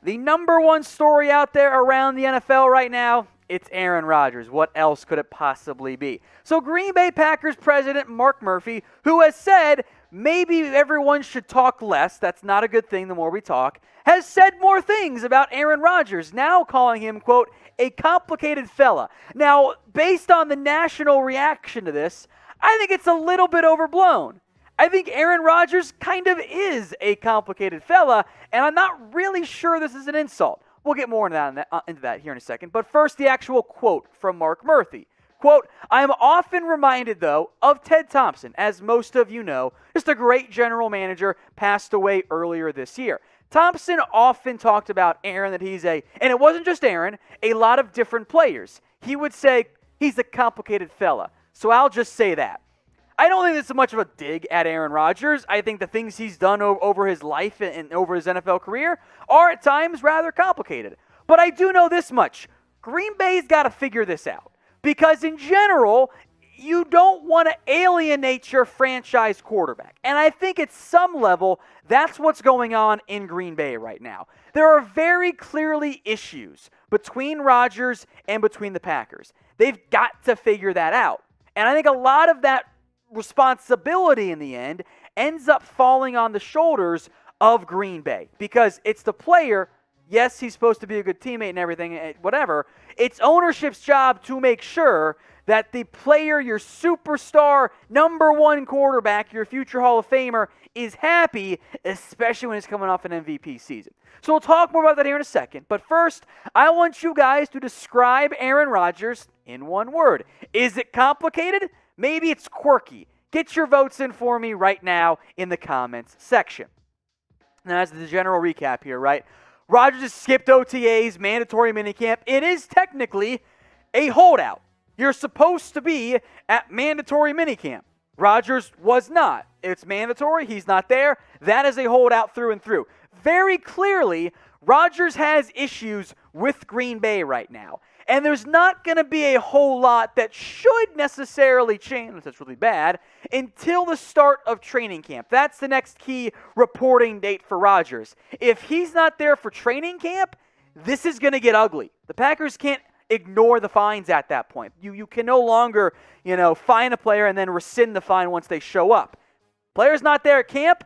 The number one story out there around the NFL right now, it's Aaron Rodgers. What else could it possibly be? So Green Bay Packers president Mark Murphy, who has said maybe everyone should talk less, that's not a good thing the more we talk, has said more things about Aaron Rodgers, now calling him, quote, a complicated fella. Now, based on the national reaction to this, I think it's a little bit overblown. I think Aaron Rodgers kind of is a complicated fella, and I'm not really sure this is an insult. We'll get more into that here in a second. But first, the actual quote from Mark Murphy. Quote, I am often reminded, though, of Ted Thompson. As most of you know, just a great general manager, passed away earlier this year. Thompson often talked about Aaron, that he's and it wasn't just Aaron, a lot of different players. He would say he's a complicated fella. So I'll just say that. I don't think this is much of a dig at Aaron Rodgers. I think the things he's done over his life and over his NFL career are at times rather complicated. But I do know this much. Green Bay's got to figure this out. Because in general, you don't want to alienate your franchise quarterback. And I think at some level, that's what's going on in Green Bay right now. There are very clearly issues between Rodgers and between the Packers. They've got to figure that out. And I think a lot of that responsibility in the end ends up falling on the shoulders of Green Bay because it's the player. Yes, he's supposed to be a good teammate and everything, whatever. It's ownership's job to make sure that the player, your superstar, number one quarterback, your future Hall of Famer, is happy, especially when he's coming off an MVP season. So we'll talk more about that here in a second. But first, I want you guys to describe Aaron Rodgers in one word. Is it complicated? Maybe it's quirky. Get your votes in for me right now in the comments section. Now, as the general recap here, right? Rodgers has skipped OTAs, mandatory minicamp. It is technically a holdout. You're supposed to be at mandatory minicamp. Rodgers was not. It's mandatory. He's not there. That is a holdout through and through. Very clearly, Rodgers has issues with Green Bay right now. And there's not going to be a whole lot that should necessarily change, unless it's really bad, until the start of training camp. That's the next key reporting date for Rodgers. If he's not there for training camp, this is going to get ugly. The Packers can't ignore the fines at that point. You can no longer, fine a player and then rescind the fine once they show up. Player's not there at camp,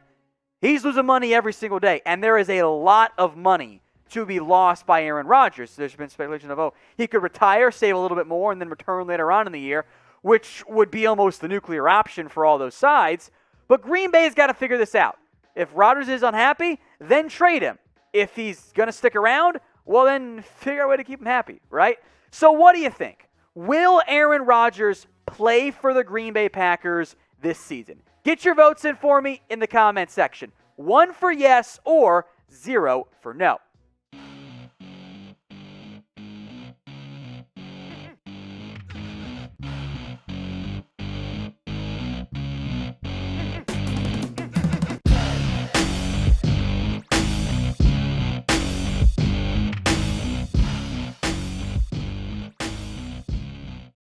he's losing money every single day. And there is a lot of money to be lost by Aaron Rodgers. There's been speculation of, he could retire, save a little bit more, and then return later on in the year, which would be almost the nuclear option for all those sides. But Green Bay's got to figure this out. If Rodgers is unhappy, then trade him. If he's going to stick around, well, then figure out a way to keep him happy, right? So what do you think? Will Aaron Rodgers play for the Green Bay Packers this season? Get your votes in for me in the comment section. 1 for yes or 0 for no.